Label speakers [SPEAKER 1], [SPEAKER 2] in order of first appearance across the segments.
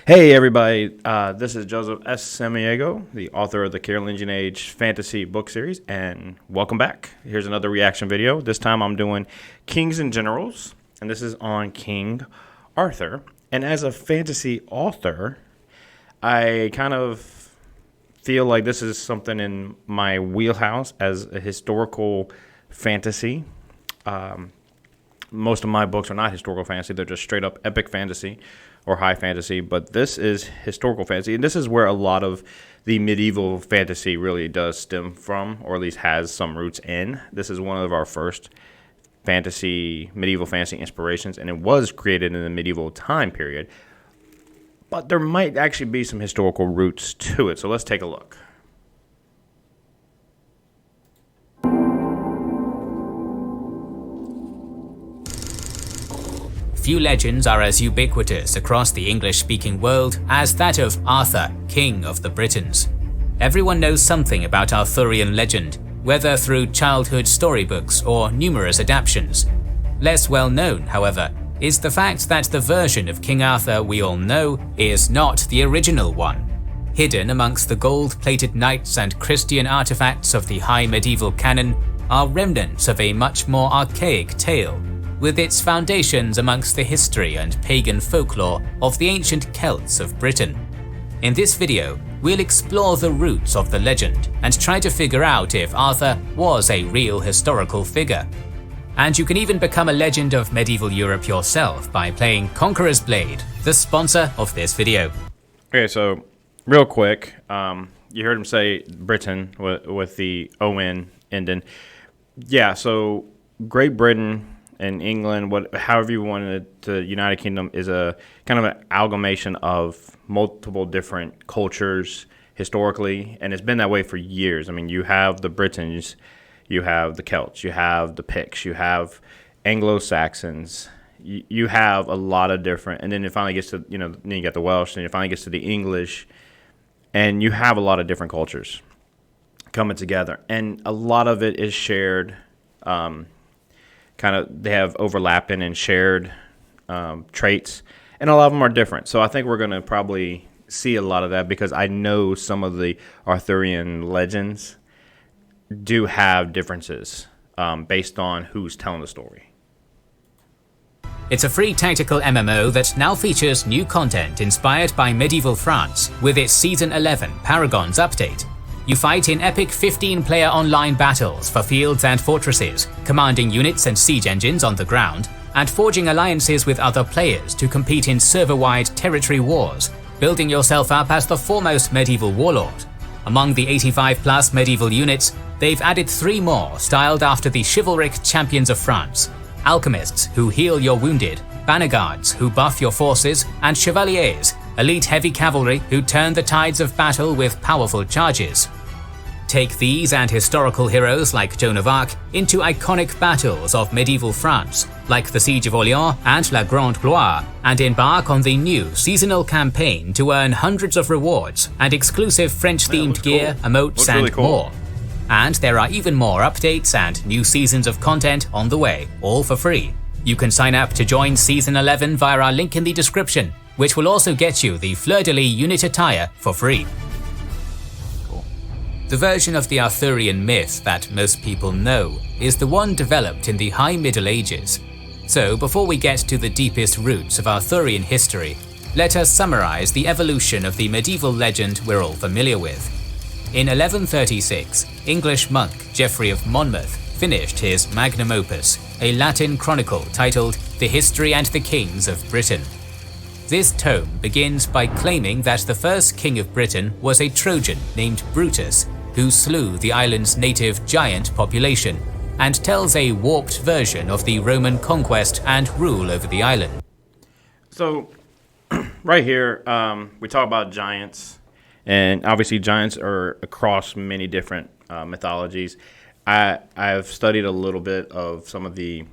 [SPEAKER 1] Hey everybody, this is Joseph S. Samiego, the author of the Carolingian Age fantasy book series, and welcome back. Here's another reaction video. This time I'm doing Kings and Generals, and this is on King Arthur. And as a fantasy author, I kind of feel like this is something in my wheelhouse as a historical fantasy. Most of my books are not historical fantasy. They're just straight up epic fantasy or high fantasy, but this is historical fantasy, and this is where a lot of the medieval fantasy really does stem from, or at least has some roots in. This is one of our first medieval fantasy inspirations, and it was created in the medieval time period, but there might actually be some historical roots to it, so let's take a look.
[SPEAKER 2] Few legends are as ubiquitous across the English-speaking world as that of Arthur, King of the Britons. Everyone knows something about Arthurian legend, whether through childhood storybooks or numerous adaptations. Less well known, however, is the fact that the version of King Arthur we all know is not the original one. Hidden amongst the gold-plated knights and Christian artifacts of the high medieval canon are remnants of a much more archaic tale, with its foundations amongst the history and pagan folklore of the ancient Celts of Britain. In this video, we'll explore the roots of the legend and try to figure out if Arthur was a real historical figure. And you can even become a legend of medieval Europe yourself by playing Conqueror's Blade, the sponsor of this video.
[SPEAKER 1] Okay, so real quick, you heard him say Britain with the O-N ending. Yeah, so Great Britain and England, however you wanted to, United Kingdom is a kind of an amalgamation of multiple different cultures historically, and it's been that way for years. I mean, you have the Britons, you have the Celts, you have the Picts, you have Anglo-Saxons, you have a lot of different, and then it finally gets to, then you got the Welsh, and it finally gets to the English, and you have a lot of different cultures coming together, and a lot of it is shared. They have overlapping and shared traits, and a lot of them are different. So I think we're going to probably see a lot of that because I know some of the Arthurian legends do have differences based on who's telling the story.
[SPEAKER 2] It's a free tactical MMO that now features new content inspired by medieval France with its Season 11 Paragons update. You fight in epic 15-player online battles for fields and fortresses, commanding units and siege engines on the ground, and forging alliances with other players to compete in server-wide territory wars, building yourself up as the foremost medieval warlord. Among the 85+ medieval units, they've added 3 more styled after the chivalric champions of France: alchemists who heal your wounded, banner guards who buff your forces, and chevaliers, elite heavy cavalry who turn the tides of battle with powerful charges. Take these and historical heroes like Joan of Arc into iconic battles of medieval France, like the Siege of Orleans and La Grande Gloire, and embark on the new seasonal campaign to earn hundreds of rewards and exclusive French-themed gear, emotes, and
[SPEAKER 1] really
[SPEAKER 2] more. And there are even more updates and new seasons of content on the way, all for free. You can sign up to join Season 11 via our link in the description, which will also get you the fleur-de-lis unit attire for free. The version of the Arthurian myth that most people know is the one developed in the High Middle Ages. So before we get to the deepest roots of Arthurian history, let us summarize the evolution of the medieval legend we're all familiar with. In 1136, English monk Geoffrey of Monmouth finished his magnum opus, a Latin chronicle titled The History and the Kings of Britain. This tome begins by claiming that the first king of Britain was a Trojan named Brutus, who slew the island's native giant population, and tells a warped version of the Roman conquest and rule over the island.
[SPEAKER 1] So, right here, we talk about giants, and obviously giants are across many different mythologies. I've studied a little bit of some of the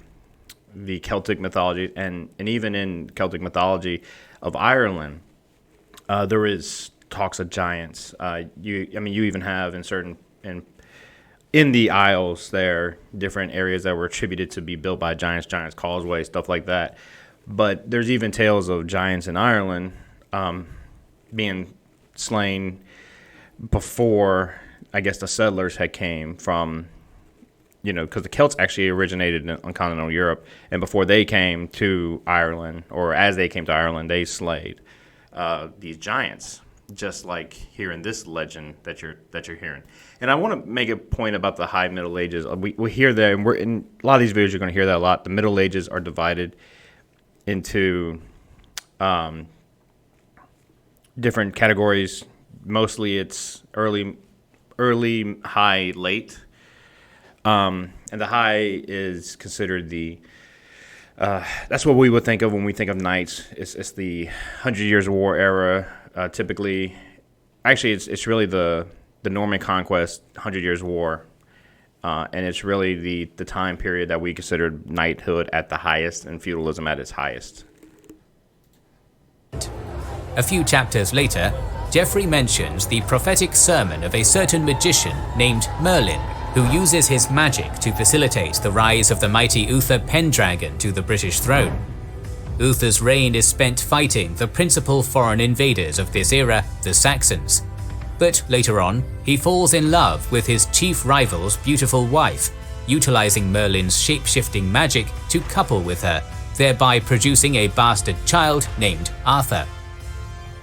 [SPEAKER 1] Celtic mythology, and even in Celtic mythology of Ireland, there is talks of giants. You even have in the Isles there different areas that were attributed to be built by giants causeway, stuff like that. But there's even tales of giants in Ireland being slain before, I guess, the settlers had came from, because the Celts actually originated on continental Europe, and before they came to Ireland, or as they came to Ireland, they slayed these giants, just like here in this legend that you're hearing. And I want to make a point about the High Middle Ages. We hear that, and we're in a lot of these videos. You're going to hear that a lot. The Middle Ages are divided into different categories. Mostly, it's early, high, late. And the high is considered that's what we would think of when we think of knights. It's the 100 Years' War era. Typically, actually, it's really the Norman Conquest, 100 Years' War, and it's really the time period that we considered knighthood at the highest and feudalism at its highest.
[SPEAKER 2] A few chapters later, Geoffrey mentions the prophetic sermon of a certain magician named Merlin, who uses his magic to facilitate the rise of the mighty Uther Pendragon to the British throne. Uther's reign is spent fighting the principal foreign invaders of this era, the Saxons. But later on, he falls in love with his chief rival's beautiful wife, utilizing Merlin's shape-shifting magic to couple with her, thereby producing a bastard child named Arthur.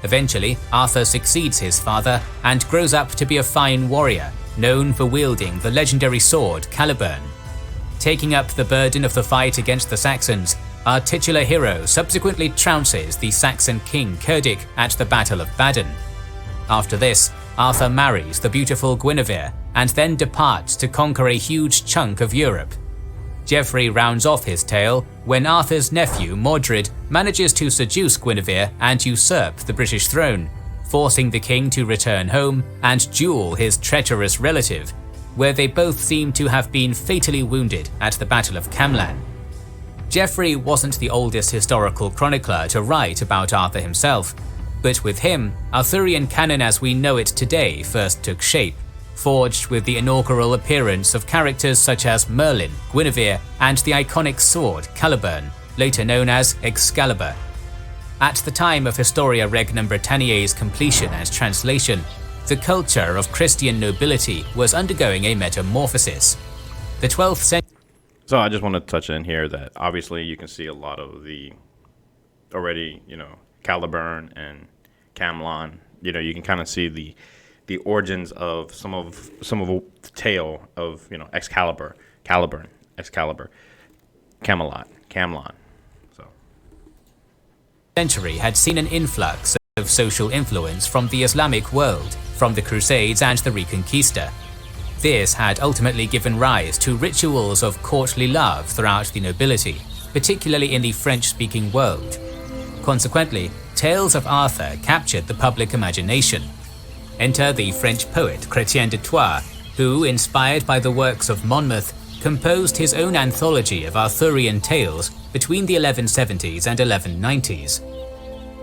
[SPEAKER 2] Eventually, Arthur succeeds his father and grows up to be a fine warrior, known for wielding the legendary sword Caliburn. Taking up the burden of the fight against the Saxons, our titular hero subsequently trounces the Saxon king Cerdic at the Battle of Baden. After this, Arthur marries the beautiful Guinevere and then departs to conquer a huge chunk of Europe. Geoffrey rounds off his tale when Arthur's nephew Mordred manages to seduce Guinevere and usurp the British throne, forcing the king to return home and duel his treacherous relative, where they both seem to have been fatally wounded at the Battle of Camlan. Geoffrey wasn't the oldest historical chronicler to write about Arthur himself, but with him, Arthurian canon as we know it today first took shape, forged with the inaugural appearance of characters such as Merlin, Guinevere, and the iconic sword Caliburn, later known as Excalibur. At the time of Historia Regum Britanniae's completion and translation, the culture of Christian nobility was undergoing a metamorphosis. The 12th century.
[SPEAKER 1] So I just want to touch in here that obviously you can see a lot of the already, Caliburn and Camlan. You can kind of see the origins of some of the tale of Excalibur, Caliburn, Excalibur, Camelot, Camlan. So
[SPEAKER 2] century had seen an influx of social influence from the Islamic world, from the Crusades and the Reconquista. This had ultimately given rise to rituals of courtly love throughout the nobility, particularly in the French-speaking world. Consequently, tales of Arthur captured the public imagination. Enter the French poet Chrétien de Troyes, who, inspired by the works of Monmouth, composed his own anthology of Arthurian tales between the 1170s and 1190s.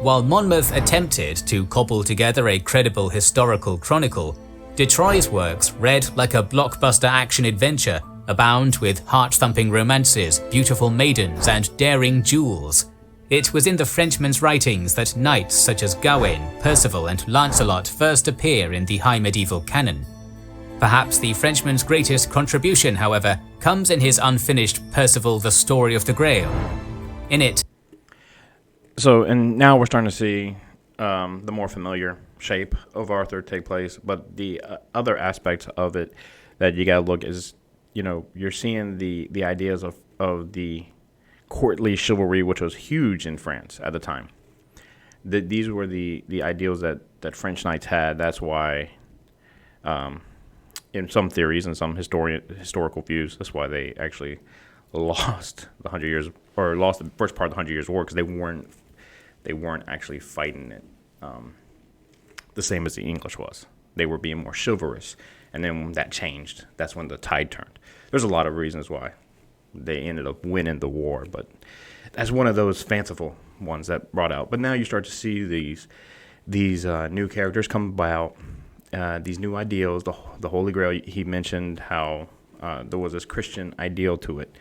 [SPEAKER 2] While Monmouth attempted to cobble together a credible historical chronicle, de Troyes' works read like a blockbuster action-adventure, abound with heart-thumping romances, beautiful maidens, and daring duels. It was in the Frenchman's writings that knights such as Gawain, Percival, and Lancelot first appear in the high medieval canon. Perhaps the Frenchman's greatest contribution, however, comes in his unfinished Percival the Story of the Grail. In it,
[SPEAKER 1] and now we're starting to see the more familiar shape of Arthur take place, but the other aspect of it that you gotta look is, you're seeing the ideas of the courtly chivalry, which was huge in France at the time. These were the ideals that French knights had. That's why, in some theories and some historical views, that's why they actually lost the 100 Years, or lost the first part of the 100 Years' War, because they weren't actually fighting it the same as the English was. They were being more chivalrous, and then when that changed, that's when the tide turned. There's a lot of reasons why they ended up winning the war, but that's one of those fanciful ones that brought out. But now you start to see these new characters come about, these new ideals, the Holy Grail. He mentioned how there was this Christian ideal to it,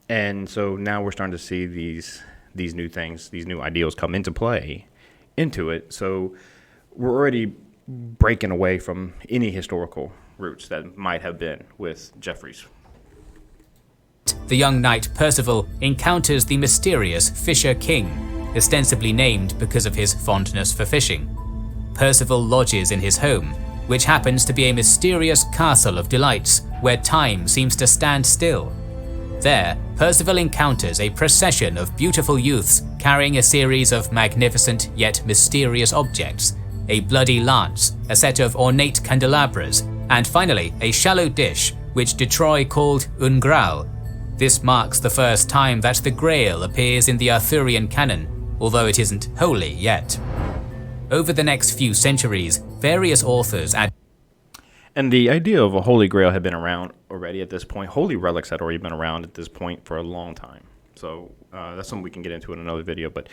[SPEAKER 1] and so now we're starting to see these new things, these new ideals come into play into it. So we're already breaking away from any historical roots that might have been with Geoffrey's.
[SPEAKER 2] The young knight Percival encounters the mysterious Fisher King, ostensibly named because of his fondness for fishing. Percival lodges in his home, which happens to be a mysterious castle of delights where time seems to stand still. There, Percival encounters a procession of beautiful youths carrying a series of magnificent yet mysterious objects, a bloody lance, a set of ornate candelabras, and finally a shallow dish which de Troyes called un Graal. This marks the first time that the Grail appears in the Arthurian canon, although it isn't holy yet. Over the next few centuries, various authors add.
[SPEAKER 1] And the idea of a Holy Grail had been around already at this point. Holy relics had already been around at this point for a long time. So that's something we can get into in another video. But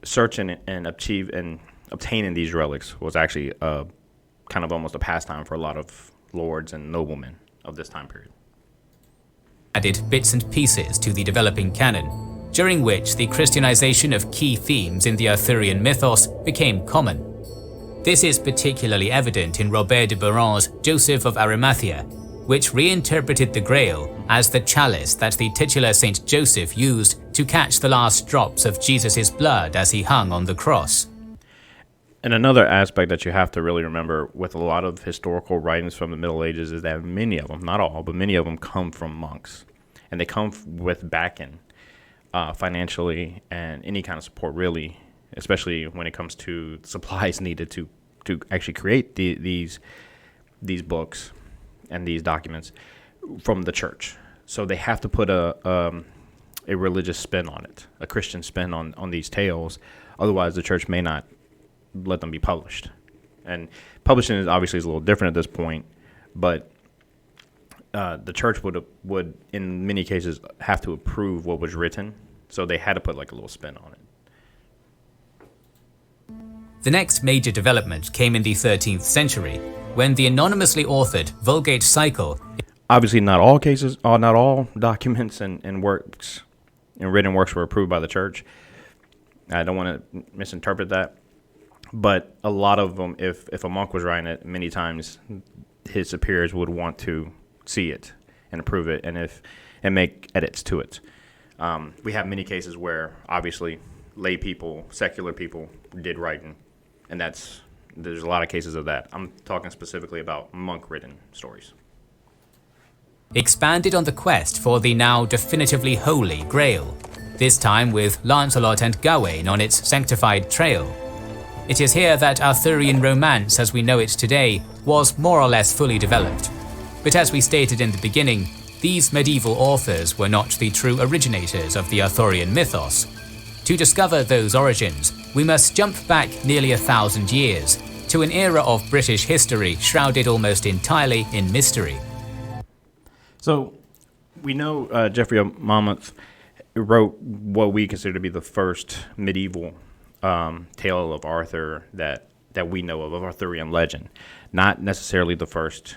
[SPEAKER 1] searching and obtaining these relics was actually kind of almost a pastime for a lot of lords and noblemen of this time period.
[SPEAKER 2] Added bits and pieces to the developing canon, during which the Christianization of key themes in the Arthurian mythos became common. This is particularly evident in Robert de Boron's Joseph of Arimathea, which reinterpreted the Grail as the chalice that the titular Saint Joseph used to catch the last drops of Jesus' blood as he hung on the cross.
[SPEAKER 1] And another aspect that you have to really remember with a lot of historical writings from the Middle Ages is that many of them, not all, but many of them come from monks. And they come with backing financially and any kind of support, really, especially when it comes to supplies needed to actually create these books and these documents from the church. So they have to put a religious spin on it, a Christian spin on these tales. Otherwise, the church may not let them be published. And publishing is obviously a little different at this point, but the church would in many cases have to approve what was written, so they had to put like a little spin on it.
[SPEAKER 2] The next major development came in the 13th century, when the anonymously authored Vulgate Cycle.
[SPEAKER 1] Obviously, not all documents and works and written works were approved by the church. I don't want to misinterpret that, but a lot of them, if a monk was writing it, many times his superiors would want to see it and approve it, and make edits to it. We have many cases where obviously lay people, secular people, did writing, and there's a lot of cases of that. I'm talking specifically about monk-written stories.
[SPEAKER 2] Expanded on the quest for the now definitively holy Grail, this time with Lancelot and Gawain on its sanctified trail. It is here that Arthurian romance as we know it today was more or less fully developed. But as we stated in the beginning, these medieval authors were not the true originators of the Arthurian mythos. To discover those origins, we must jump back nearly 1,000 years, to an era of British history shrouded almost entirely in mystery.
[SPEAKER 1] So, we know Geoffrey of Monmouth wrote what we consider to be the first medieval tale of Arthur that we know of Arthurian legend. Not necessarily the first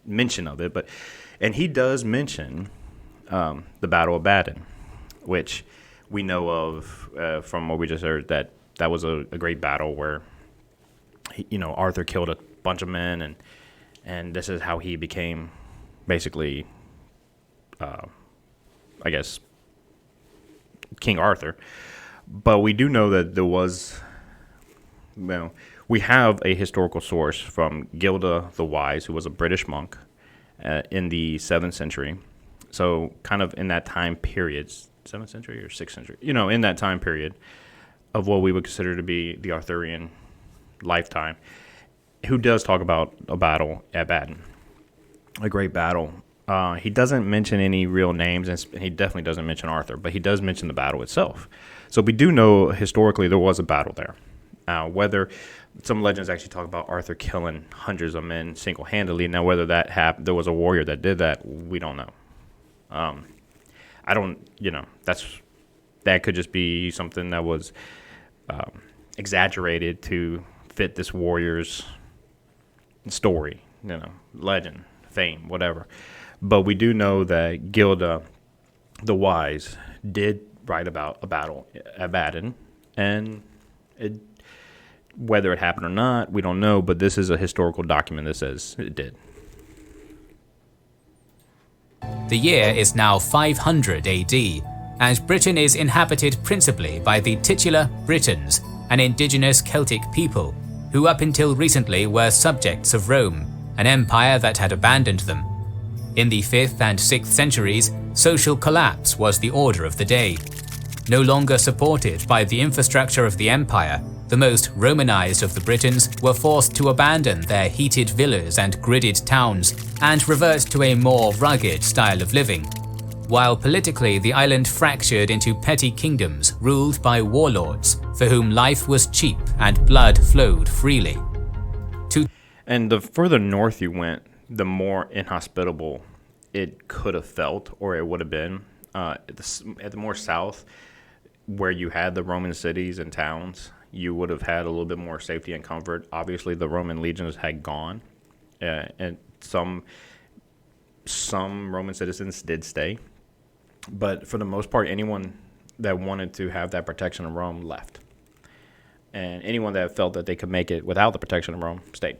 [SPEAKER 1] mention of it, and he does mention the Battle of Baden, which we know of from what we just heard, that was a great battle where Arthur killed a bunch of men, and this is how he became basically I guess King Arthur. But we do know that there was, we have a historical source from Gilda the Wise, who was a British monk in the 7th century. So kind of in that time period, 7th century or 6th century, in that time period of what we would consider to be the Arthurian lifetime, who does talk about a battle at Baden, a great battle. He doesn't mention any real names, and he definitely doesn't mention Arthur, but he does mention the battle itself. So we do know historically there was a battle there. Whether some legends actually talk about Arthur killing hundreds of men single-handedly. Now, whether that happened, there was a warrior that did that, we don't know. That could just be something that was exaggerated to fit this warrior's story, legend, fame, whatever. But we do know that Gilda the Wise did write about a battle at Baden, and Whether it happened or not, we don't know, but this is a historical document that says it did.
[SPEAKER 2] The year is now 500 AD, and Britain is inhabited principally by the titular Britons, an indigenous Celtic people, who up until recently were subjects of Rome, an empire that had abandoned them. In the 5th and 6th centuries, social collapse was the order of the day. No longer supported by the infrastructure of the empire, the most Romanized of the Britons were forced to abandon their heated villas and gridded towns and revert to a more rugged style of living, while politically the island fractured into petty kingdoms ruled by warlords, for whom life was cheap and blood flowed freely.
[SPEAKER 1] And the further north you went, the more inhospitable it could have felt, or it would have been. At the more south, where you had the Roman cities and towns, you would have had a little bit more safety and comfort. Obviously, the Roman legions had gone, and some Roman citizens did stay. But for the most part, anyone that wanted to have that protection of Rome left. And anyone that felt that they could make it without the protection of Rome stayed.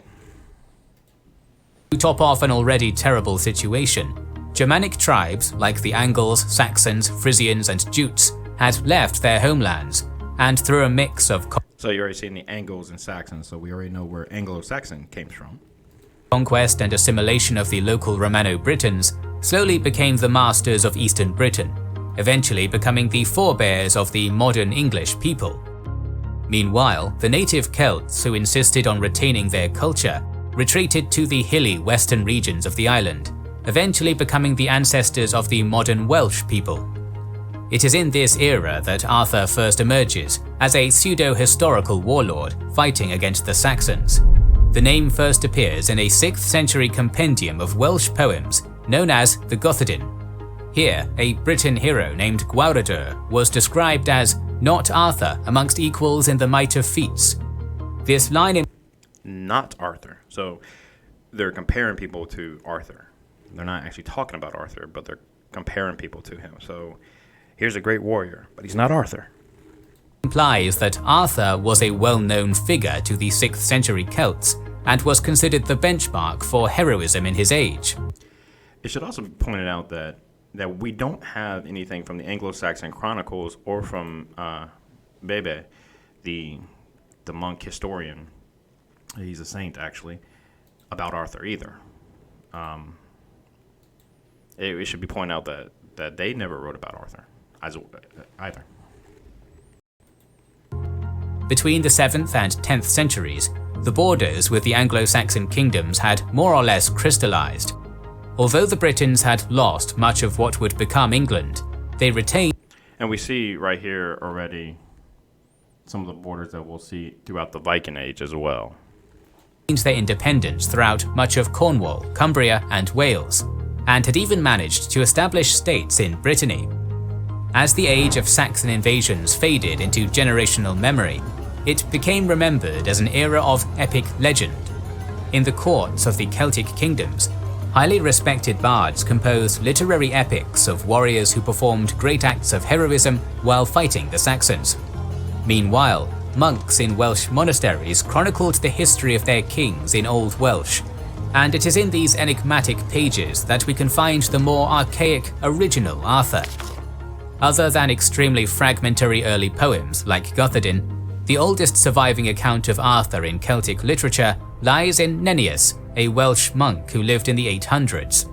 [SPEAKER 2] To top off an already terrible situation, Germanic tribes like the Angles, Saxons, Frisians, and Jutes had left their homelands, and through a mix of
[SPEAKER 1] So you're already seeing the Angles and Saxons, so we already know where Anglo-Saxon came from.
[SPEAKER 2] Conquest and assimilation of the local Romano-Britons slowly became the masters of Eastern Britain, eventually becoming the forebears of the modern English people. Meanwhile, the native Celts who insisted on retaining their culture retreated to the hilly western regions of the island, eventually becoming the ancestors of the modern Welsh people. It is in this era that Arthur first emerges as a pseudo-historical warlord fighting against the Saxons. The name first appears in a 6th century compendium of Welsh poems known as the Gothedin. Here, a Briton hero named Gwawredur was described as not Arthur amongst equals in the might of feats. This line in
[SPEAKER 1] Not Arthur. So they're comparing people to Arthur. They're not actually talking about Arthur, but they're comparing people to him. So here's a great warrior, but he's not Arthur.
[SPEAKER 2] Implies that Arthur was a well-known figure to the 6th century Celts and was considered the benchmark for heroism in his age.
[SPEAKER 1] It should also be pointed out that we don't have anything from the Anglo-Saxon Chronicles or from Bebe, the monk historian. He's a saint, actually, about Arthur either. It should be pointed out that they never wrote about Arthur either.
[SPEAKER 2] Between the 7th and 10th centuries, the borders with the Anglo-Saxon kingdoms had more or less crystallized. Although the Britons had lost much of what would become England, they retained.
[SPEAKER 1] And we see right here already some of the borders that we'll see throughout the Viking Age as well.
[SPEAKER 2] Their independence throughout much of Cornwall, Cumbria, and Wales, and had even managed to establish states in Brittany. As the age of Saxon invasions faded into generational memory, it became remembered as an era of epic legend. In the courts of the Celtic kingdoms, highly respected bards composed literary epics of warriors who performed great acts of heroism while fighting the Saxons. Meanwhile, monks in Welsh monasteries chronicled the history of their kings in Old Welsh, and it is in these enigmatic pages that we can find the more archaic original Arthur. Other than extremely fragmentary early poems like Gothedin, the oldest surviving account of Arthur in Celtic literature lies in Nennius, a Welsh monk who lived in the 800s.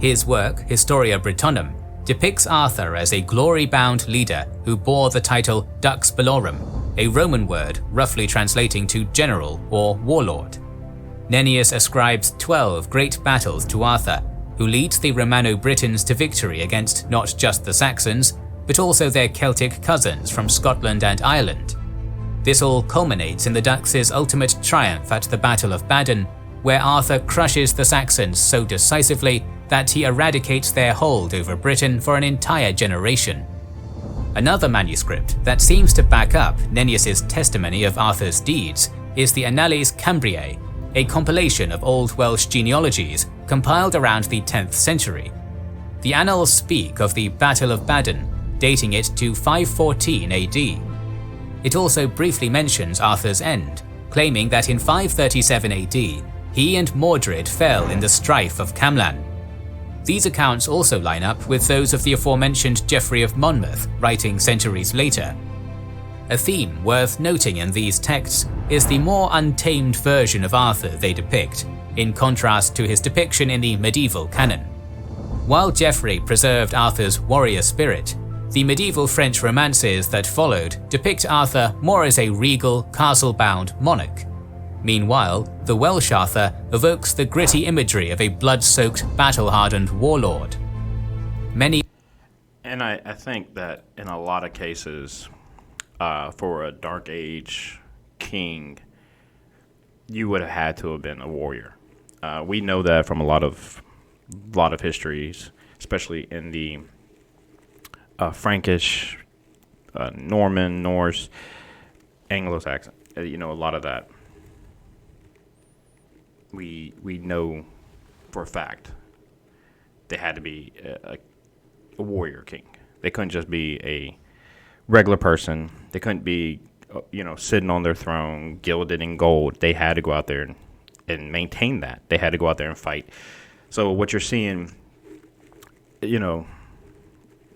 [SPEAKER 2] His work, Historia Brittonum, depicts Arthur as a glory-bound leader who bore the title Dux Bellorum, a Roman word roughly translating to general or warlord. Nennius ascribes 12 great battles to Arthur, who leads the Romano-Britons to victory against not just the Saxons, but also their Celtic cousins from Scotland and Ireland. This all culminates in the Dux' ultimate triumph at the Battle of Baden, where Arthur crushes the Saxons so decisively that he eradicates their hold over Britain for an entire generation. Another manuscript that seems to back up Nennius' testimony of Arthur's deeds is the Annales Cambriae, a compilation of Old Welsh genealogies compiled around the 10th century. The annals speak of the Battle of Baden, dating it to 514 AD. It also briefly mentions Arthur's end, claiming that in 537 AD, he and Mordred fell in the strife of Camlan. These accounts also line up with those of the aforementioned Geoffrey of Monmouth, writing centuries later. A theme worth noting in these texts is the more untamed version of Arthur they depict, in contrast to his depiction in the medieval canon. While Geoffrey preserved Arthur's warrior spirit, the medieval French romances that followed depict Arthur more as a regal, castle-bound monarch. Meanwhile, the Welsh Arthur evokes the gritty imagery of a blood-soaked, battle-hardened warlord.
[SPEAKER 1] And I think that in a lot of cases, for a Dark Age king, you would have had to have been a warrior. We know that from a lot of histories, especially in the Frankish, Norman, Norse, Anglo-Saxon. A lot of that. We know for a fact they had to be a warrior king. They couldn't just be a regular person. They couldn't be, sitting on their throne, gilded in gold. They had to go out there and maintain that. They had to go out there and fight. So what you're seeing,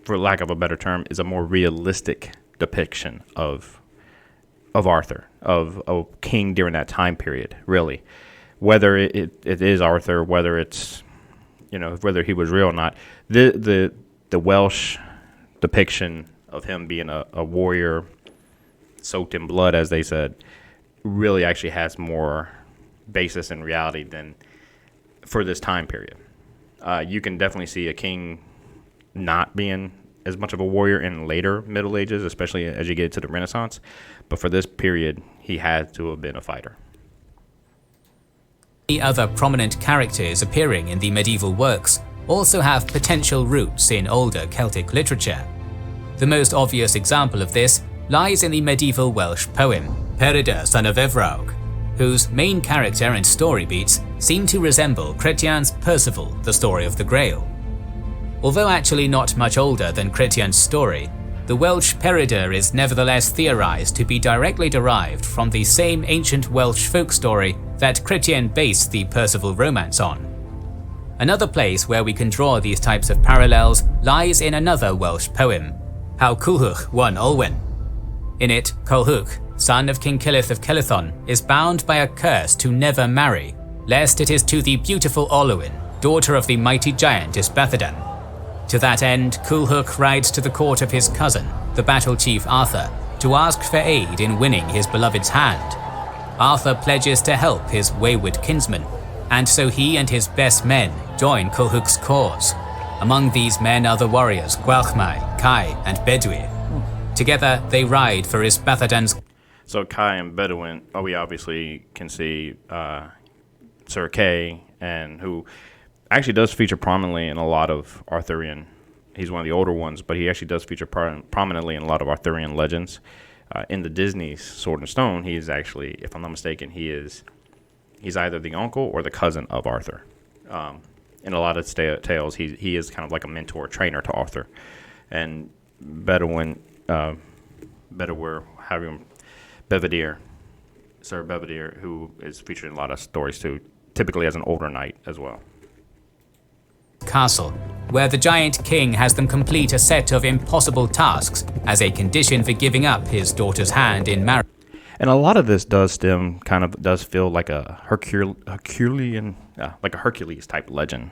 [SPEAKER 1] for lack of a better term, is a more realistic depiction of Arthur, of a king during that time period, really. Whether it is Arthur, whether it's, whether he was real or not, the Welsh depiction of him being a warrior soaked in blood, as they said, really actually has more basis in reality than for this time period. You can definitely see a king not being as much of a warrior in later Middle Ages, especially as you get to the Renaissance. But for this period, he had to have been a fighter.
[SPEAKER 2] The other prominent characters appearing in the medieval works also have potential roots in older Celtic literature. The most obvious example of this lies in the medieval Welsh poem, Peredur, son of Evrawc, whose main character and story beats seem to resemble Chrétien's Percival, the story of the Grail. Although actually not much older than Chrétien's story, the Welsh Peredur is nevertheless theorized to be directly derived from the same ancient Welsh folk story that Chrétien based the Percival romance on. Another place where we can draw these types of parallels lies in another Welsh poem, How Culhwch won Olwen. In it, Culhwch, son of King Cilith of Celithon, is bound by a curse to never marry, lest it is to the beautiful Olwen, daughter of the mighty giant Ysbaddadan. To that end, Culhwch rides to the court of his cousin, the battle chief Arthur, to ask for aid in winning his beloved's hand. Arthur pledges to help his wayward kinsman, and so he and his best men join Culhwch's cause. Among these men are the warriors Gwalchmai, Kai, and Bedwyr. Together, they ride for Ysbaddadan's.
[SPEAKER 1] So Kai and Bedouin, we obviously can see Sir Kay, and who actually does feature prominently in a lot of Arthurian. He's one of the older ones, but he actually does feature prominently in a lot of Arthurian legends. In the Disney's Sword and Stone, he is actually, if I'm not mistaken, he's either the uncle or the cousin of Arthur. In a lot of tales, he is kind of like a mentor, trainer to Arthur. And Bedouin, Bedwyr, Sir Bedwyr, who is featured in a lot of stories too, typically as an older knight as well.
[SPEAKER 2] Castle, where the giant king has them complete a set of impossible tasks as a condition for giving up his daughter's hand in marriage.
[SPEAKER 1] And a lot of this does feel like a Hercules type legend.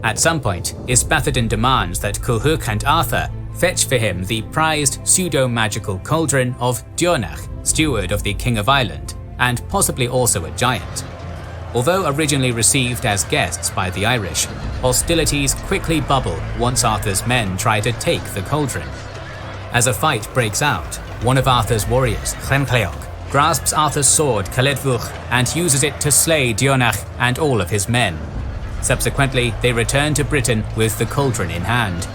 [SPEAKER 2] At some point, Ysbaddadan demands that Culhwch and Arthur fetch for him the prized pseudo-magical cauldron of Diornach, steward of the King of Ireland, and possibly also a giant. Although originally received as guests by the Irish, hostilities quickly bubble once Arthur's men try to take the cauldron. As a fight breaks out, one of Arthur's warriors, Llymcleoch, grasps Arthur's sword Caledfwch and uses it to slay Diornach and all of his men. Subsequently, they return to Britain with the cauldron in hand.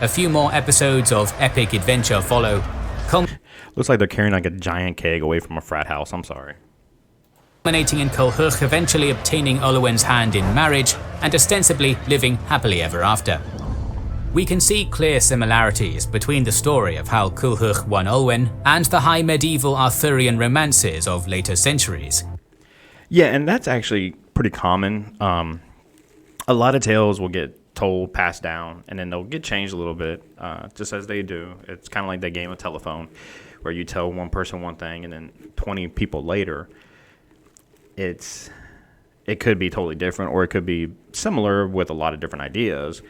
[SPEAKER 2] A few more episodes of epic adventure follow.
[SPEAKER 1] Looks like they're carrying like a giant keg away from a frat house. I'm sorry.
[SPEAKER 2] Culminating in Culhwch eventually obtaining Olwen's hand in marriage and ostensibly living happily ever after. We can see clear similarities between the story of how Culhwch won Olwen and the high medieval Arthurian romances of later centuries.
[SPEAKER 1] Yeah, and that's actually pretty common. A lot of tales will get told, passed down, and then they'll get changed a little bit, just as they do. It's kind of like that game of telephone, where you tell one person one thing, and then 20 people later, it could be totally different, or it could be similar with a lot of different ideas.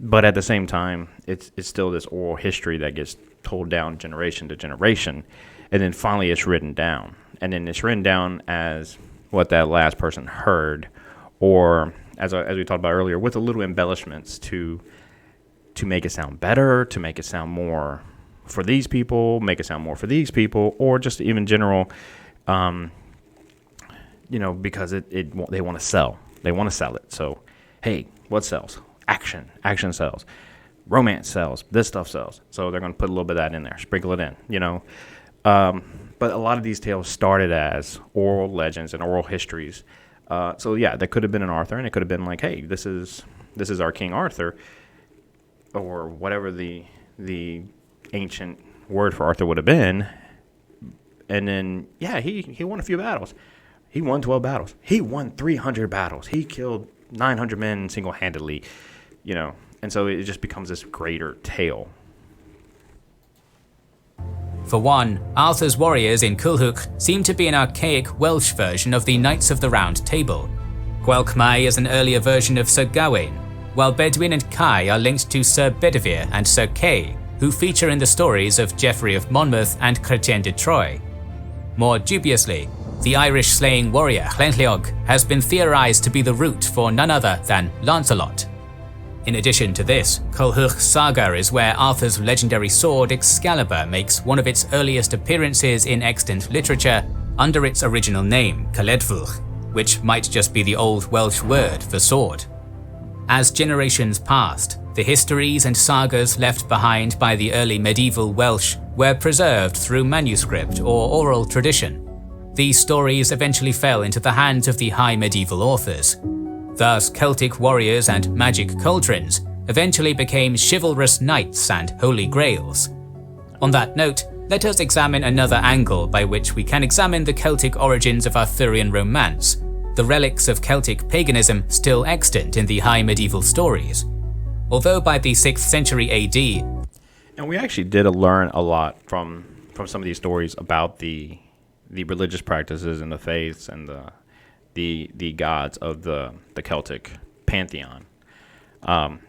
[SPEAKER 1] But at the same time, it's still this oral history that gets told down generation to generation, and then finally it's written down. And then it's written down as what that last person heard, or as we talked about earlier, with a little embellishments to make it sound better, to make it sound more for these people, make it sound more for these people, or just even general, because they want to sell. They want to sell it. So, hey, what sells? Action. Action sells. Romance sells. This stuff sells. So they're going to put a little bit of that in there, sprinkle it in, But a lot of these tales started as oral legends and oral histories. So yeah, that could have been an Arthur, and it could have been like, hey, this is our King Arthur, or whatever the ancient word for Arthur would have been. And then, yeah, he won a few battles. He won 12 battles. He won 300 battles. He killed 900 men single-handedly, And so it just becomes this greater tale.
[SPEAKER 2] For one, Arthur's warriors in Culhwch seem to be an archaic Welsh version of the Knights of the Round Table. Gwalchmai is an earlier version of Sir Gawain, while Bedwyn and Kai are linked to Sir Bedivere and Sir Kay, who feature in the stories of Geoffrey of Monmouth and Chrétien de Troyes. More dubiously, the Irish-slaying warrior Llynlliog has been theorized to be the root for none other than Lancelot. In addition to this, Culhwch's saga is where Arthur's legendary sword Excalibur makes one of its earliest appearances in extant literature under its original name, Caledfwch, which might just be the old Welsh word for sword. As generations passed, the histories and sagas left behind by the early medieval Welsh were preserved through manuscript or oral tradition. These stories eventually fell into the hands of the high medieval authors. Thus, Celtic warriors and magic cauldrons eventually became chivalrous knights and holy grails. On that note, let us examine another angle by which we can examine the Celtic origins of Arthurian romance, the relics of Celtic paganism still extant in the high medieval stories. Although by the 6th century AD,
[SPEAKER 1] and we actually did learn a lot from some of these stories about the religious practices and the faiths and the gods of the Celtic pantheon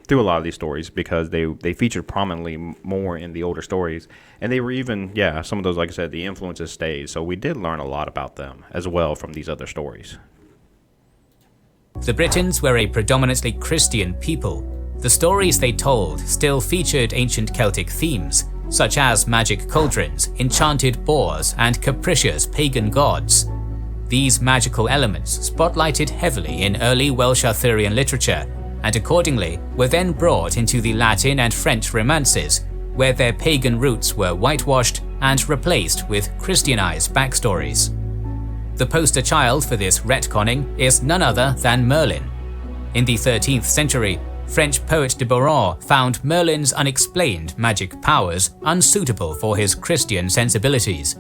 [SPEAKER 1] through a lot of these stories, because they featured prominently more in the older stories, and they were even, some of those, like I said, the influences stayed. So we did learn a lot about them as well from these other stories.
[SPEAKER 2] The Britons were a predominantly Christian people. The stories they told still featured ancient Celtic themes, such as magic cauldrons, enchanted boars, and capricious pagan gods. These magical elements spotlighted heavily in early Welsh Arthurian literature, and accordingly were then brought into the Latin and French romances, where their pagan roots were whitewashed and replaced with Christianized backstories. The poster child for this retconning is none other than Merlin. In the 13th century, French poet de Baron found Merlin's unexplained magic powers unsuitable for his Christian sensibilities.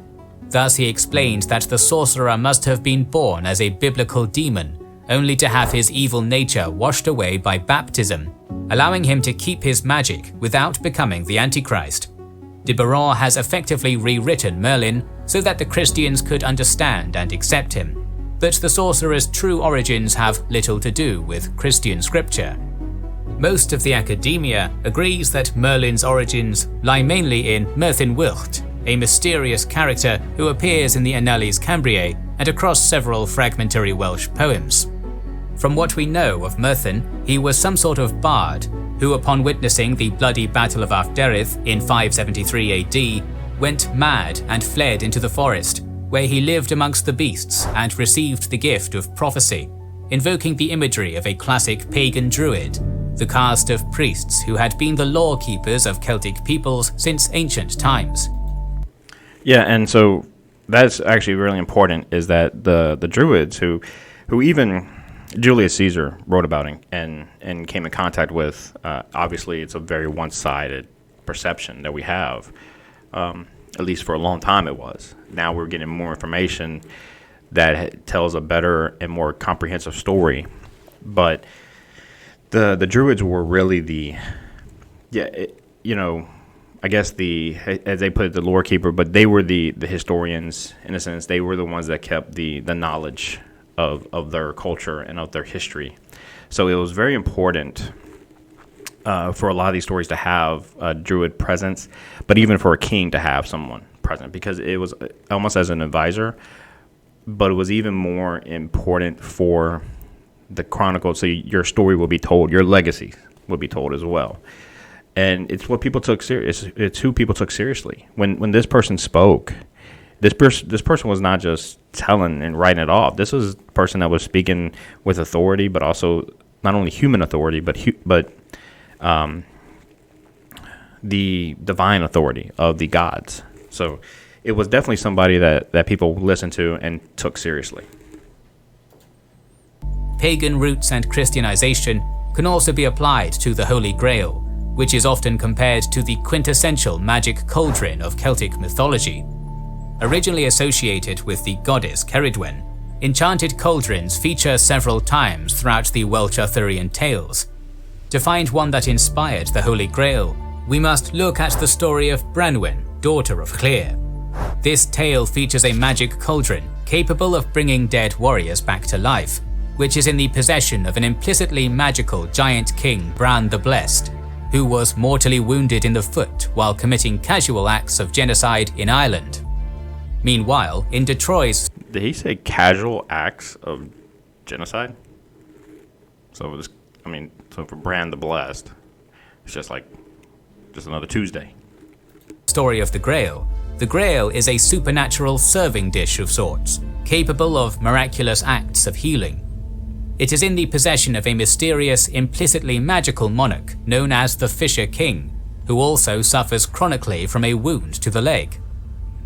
[SPEAKER 2] Thus he explained that the sorcerer must have been born as a biblical demon, only to have his evil nature washed away by baptism, allowing him to keep his magic without becoming the Antichrist. De Baron has effectively rewritten Merlin so that the Christians could understand and accept him, but the sorcerer's true origins have little to do with Christian scripture. Most of the academia agrees that Merlin's origins lie mainly in Merlin Wilcht, a mysterious character who appears in the Annales Cambriae and across several fragmentary Welsh poems. From what we know of Merlin, he was some sort of bard who, upon witnessing the bloody Battle of Arthderith in 573 AD, went mad and fled into the forest, where he lived amongst the beasts and received the gift of prophecy, invoking the imagery of a classic pagan druid, the caste of priests who had been the law keepers of Celtic peoples since ancient times.
[SPEAKER 1] Yeah, and so that's actually really important, is that the druids who even Julius Caesar wrote about it and came in contact with. Obviously, it's a very one-sided perception that we have. At least for a long time, it was. Now we're getting more information that tells a better and more comprehensive story. But the Druids were really I guess as they put it, the lore keeper, but they were the historians in a sense. They were the ones that kept the knowledge of their culture and of their history. So it was very important for a lot of these stories to have a Druid presence, but even for a king to have someone present, because it was almost as an advisor, but it was even more important for the chronicle. So your story will be told, your legacy will be told as well. And it's what people took serious. It's who people took seriously. When this person spoke, this person was not just telling and writing it off. This was a person that was speaking with authority, but also not only human authority, but the divine authority of the gods. So it was definitely somebody that people listened to and took seriously.
[SPEAKER 2] Pagan roots and Christianization can also be applied to the Holy Grail, which is often compared to the quintessential magic cauldron of Celtic mythology. Originally associated with the goddess Ceridwen, enchanted cauldrons feature several times throughout the Welsh Arthurian tales. To find one that inspired the Holy Grail, we must look at the story of Branwen, daughter of Clear. This tale features a magic cauldron capable of bringing dead warriors back to life, which is in the possession of an implicitly magical giant king, Bran the Blessed, who was mortally wounded in the foot while committing casual acts of genocide in Ireland. Meanwhile, in Detroit's...
[SPEAKER 1] Did he say casual acts of genocide? So for Bran the Blessed, it's just another Tuesday.
[SPEAKER 2] Story of the Grail is a supernatural serving dish of sorts, capable of miraculous acts of healing. It is in the possession of a mysterious, implicitly magical monarch known as the Fisher King, who also suffers chronically from a wound to the leg.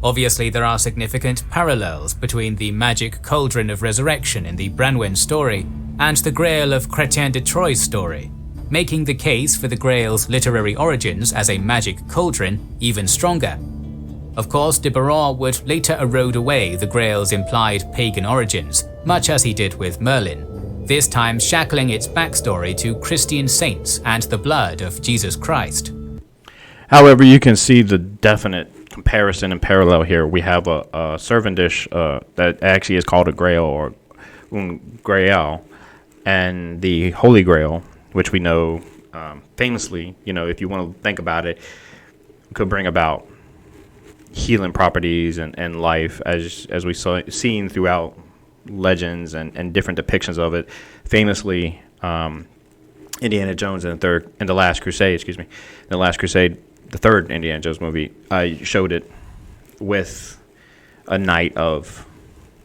[SPEAKER 2] Obviously, there are significant parallels between the magic cauldron of resurrection in the Branwen story and the Grail of Chrétien de Troyes' story, making the case for the Grail's literary origins as a magic cauldron even stronger. Of course, de Barras would later erode away the Grail's implied pagan origins, much as he did with Merlin, this time shackling its backstory to Christian saints and the blood of Jesus Christ.
[SPEAKER 1] However, you can see the definite comparison and parallel here. We have a serving dish that actually is called a grail or un grail, and the Holy Grail, which we know famously, if you want to think about it, could bring about healing properties and life, as we seen throughout legends and different depictions of it. Famously, Indiana Jones in the Last Crusade, the third Indiana Jones movie, showed it with a knight of,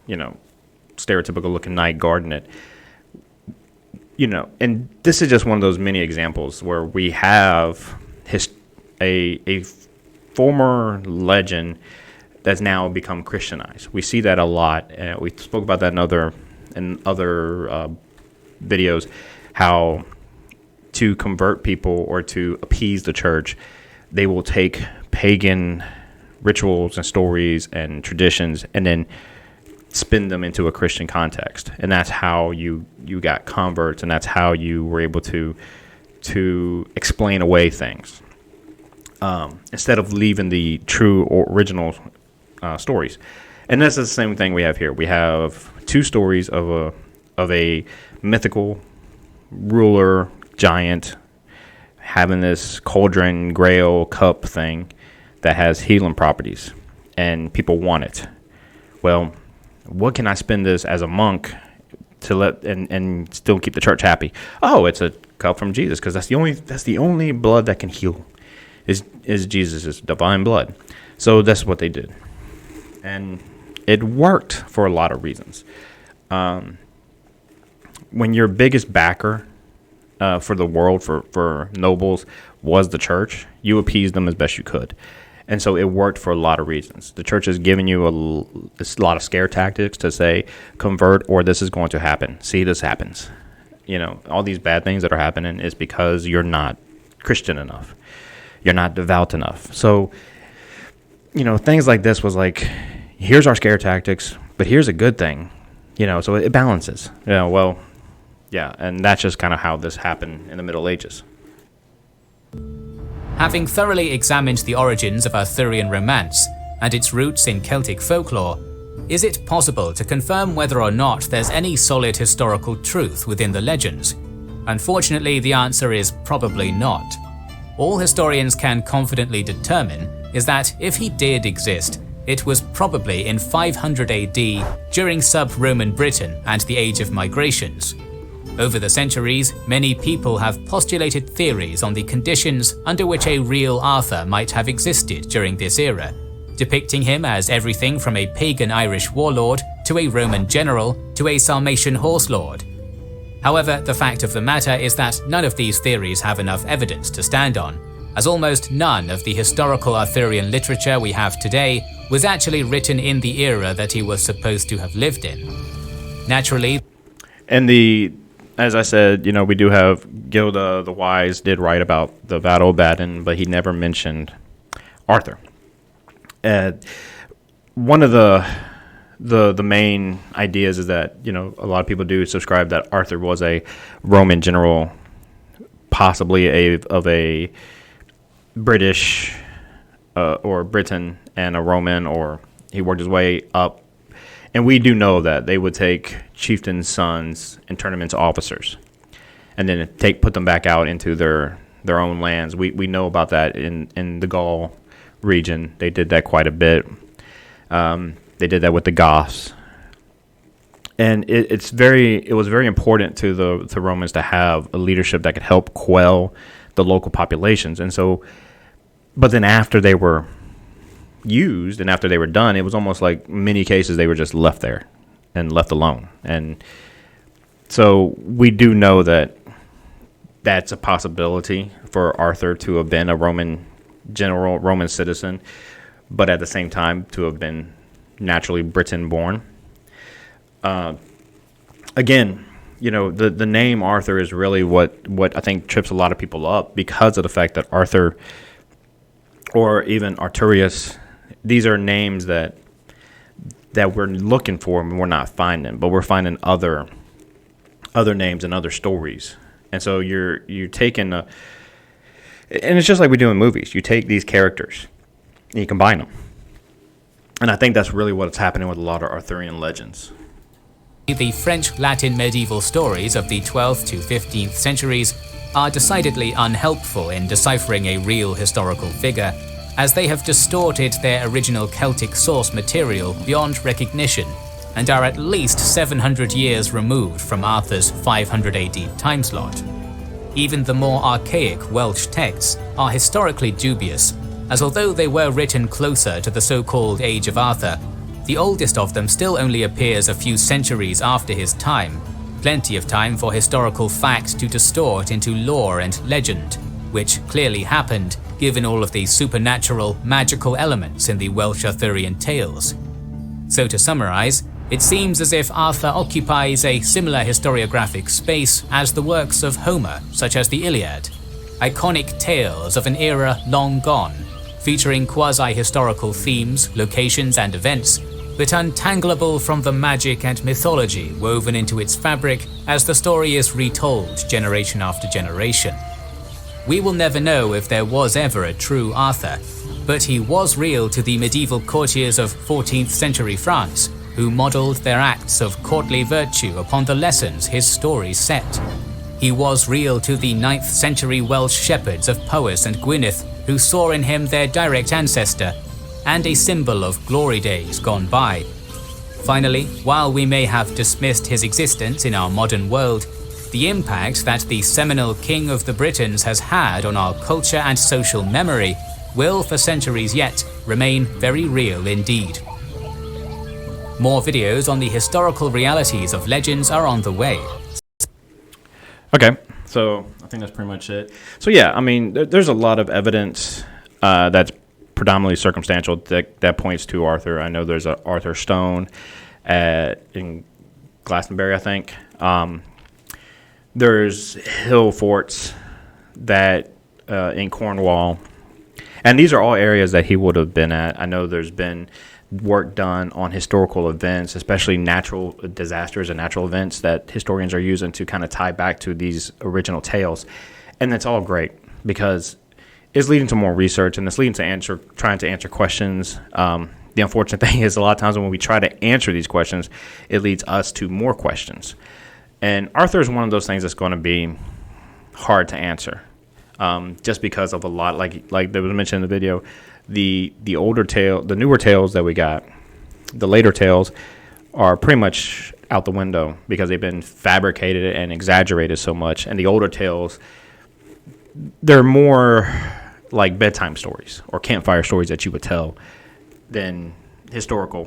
[SPEAKER 1] stereotypical looking knight guarding it. And this is just one of those many examples where we have a former legend that's now become Christianized. We see that a lot. We spoke about that in other videos, how to convert people or to appease the church, they will take pagan rituals and stories and traditions and then spin them into a Christian context. And that's how you got converts, and that's how you were able to explain away things. Instead of leaving the true or original stories. And that's the same thing we have here. We have two stories of a mythical ruler giant having this cauldron grail cup thing that has healing properties, and people want it. Well, what can I spend this as a monk to let and still keep the church happy? Oh, it's a cup from Jesus, because that's the only blood that can heal is Jesus' divine blood. So that's what they did. And it worked for a lot of reasons. When your biggest backer for the world, for nobles, was the church, you appeased them as best you could. And so it worked for a lot of reasons. The church has given you a lot of scare tactics to say, convert or this is going to happen. See, this happens. All these bad things that are happening is because you're not Christian enough. You're not devout enough. So, things like this was like, here's our scare tactics, but here's a good thing. So it balances. And that's just kind of how this happened in the Middle Ages.
[SPEAKER 2] Having thoroughly examined the origins of Arthurian romance and its roots in Celtic folklore, is it possible to confirm whether or not there's any solid historical truth within the legends? Unfortunately, the answer is probably not. All historians can confidently determine is that if he did exist, it was probably in 500 AD during sub-Roman Britain and the Age of Migrations. Over the centuries, many people have postulated theories on the conditions under which a real Arthur might have existed during this era, depicting him as everything from a pagan Irish warlord to a Roman general to a Sarmatian horse lord. However, the fact of the matter is that none of these theories have enough evidence to stand on, as almost none of the historical Arthurian literature we have today was actually written in the era that he was supposed to have lived in. Naturally,
[SPEAKER 1] as I said, we do have Gilda the Wise did write about the Battle of Baden, but he never mentioned Arthur. One of the main ideas is that a lot of people do subscribe that Arthur was a Roman general, possibly of a British or Britain and a Roman, or he worked his way up. And we do know that they would take chieftains' sons and turn them into officers, and then put them back out into their own lands. We know about that in the Gaul region. They did that quite a bit. They did that with the Goths, and it was very important to the Romans to have a leadership that could help quell the local populations. And so, but then after they were used and after they were done, it was almost like many cases they were just left there and left alone. And so we do know that that's a possibility for Arthur to have been a Roman general, Roman citizen, but at the same time to have been naturally Britain born. Again, the name Arthur is really what I think trips a lot of people up, because of the fact that Arthur, or even Arturius, these are names that we're looking for and we're not finding, but we're finding other names and other stories. And so you're taking and it's just like we do in movies. You take these characters and you combine them. And I think that's really what's happening with a lot of Arthurian legends.
[SPEAKER 2] The French-Latin medieval stories of the 12th to 15th centuries are decidedly unhelpful in deciphering a real historical figure, as they have distorted their original Celtic source material beyond recognition and are at least 700 years removed from Arthur's 500 AD time slot. Even the more archaic Welsh texts are historically dubious, as although they were written closer to the so-called Age of Arthur, the oldest of them still only appears a few centuries after his time, plenty of time for historical fact to distort into lore and legend, which clearly happened given all of the supernatural, magical elements in the Welsh Arthurian tales. So to summarize, it seems as if Arthur occupies a similar historiographic space as the works of Homer, such as the Iliad, iconic tales of an era long gone, featuring quasi-historical themes, locations and events, but untangleable from the magic and mythology woven into its fabric as the story is retold generation after generation. We will never know if there was ever a true Arthur, but he was real to the medieval courtiers of 14th century France, who modelled their acts of courtly virtue upon the lessons his stories set. He was real to the 9th century Welsh shepherds of Powys and Gwynedd, who saw in him their direct ancestor, and a symbol of glory days gone by. Finally, while we may have dismissed his existence in our modern world, the impact that the seminal king of the Britons has had on our culture and social memory will for centuries yet remain very real indeed. More videos on the historical realities of legends are on the way.
[SPEAKER 1] Okay, so I think that's pretty much it. So yeah, I mean, there's a lot of evidence that's predominantly circumstantial that points to Arthur. I know there's a Arthur Stone in Glastonbury, I think. There's hill forts that in Cornwall, and these are all areas that he would have been at. I know there's been work done on historical events, especially natural disasters and natural events that historians are using to kind of tie back to these original tales, and that's all great because it's leading to more research and it's leading to trying to answer questions. The unfortunate thing is a lot of times when we try to answer these questions, it leads us to more questions. And Arthur is one of those things that's going to be hard to answer, just because of a lot, like there was mentioned in the video, the newer tales that we got, the later tales are pretty much out the window because they've been fabricated and exaggerated so much. And the older tales, they're more like bedtime stories or campfire stories that you would tell than historical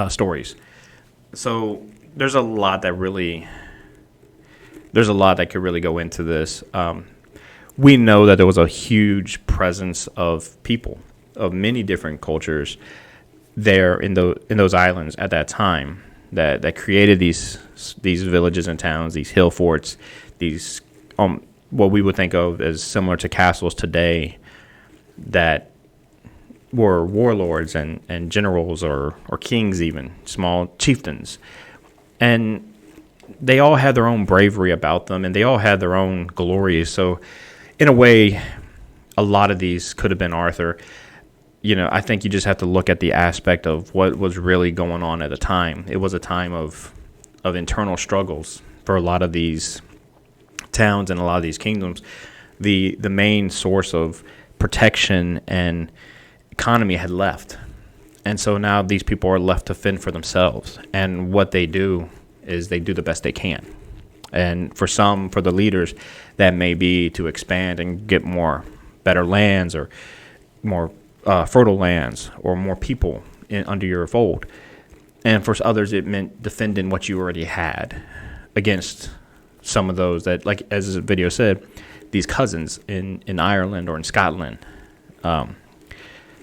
[SPEAKER 1] stories. So there's a lot that could really go into this. We know that there was a huge presence of people of many different cultures there in those islands at that time that created these villages and towns, these hill forts, these what we would think of as similar to castles today that were warlords and generals or kings, even small chieftains. And they all had their own bravery about them, and they all had their own glories. So in a way, a lot of these could have been Arthur. I think you just have to look at the aspect of what was really going on at the time. It was a time of internal struggles for a lot of these towns and a lot of these kingdoms. The main source of protection and economy had left. And so now these people are left to fend for themselves. And what they do is they do the best they can. And for the leaders, that may be to expand and get better lands or more fertile lands or more people under your fold. And for others, it meant defending what you already had against some of those that, like as the video said, these cousins in Ireland or in Scotland.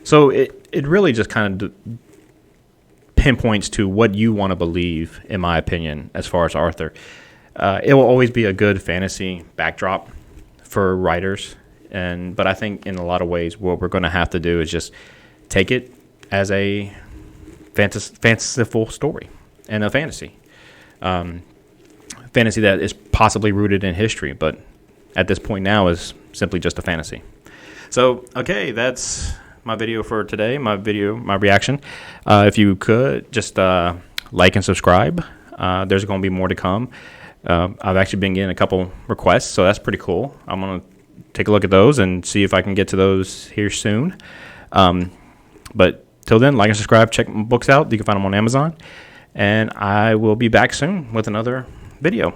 [SPEAKER 1] So it really just kind of pinpoints to what you want to believe, in my opinion, as far as Arthur. It will always be a good fantasy backdrop for writers, but I think in a lot of ways what we're going to have to do is just take it as a fanciful story and a fantasy. Fantasy that is possibly rooted in history, but at this point now is simply just a fantasy. So, okay, that's my video for today, my reaction. If you could, just like and subscribe. There's going to be more to come. I've actually been getting a couple requests, so that's pretty cool. I'm going to take a look at those and see if I can get to those here soon. But till then, like and subscribe. Check my books out. You can find them on Amazon. And I will be back soon with another video.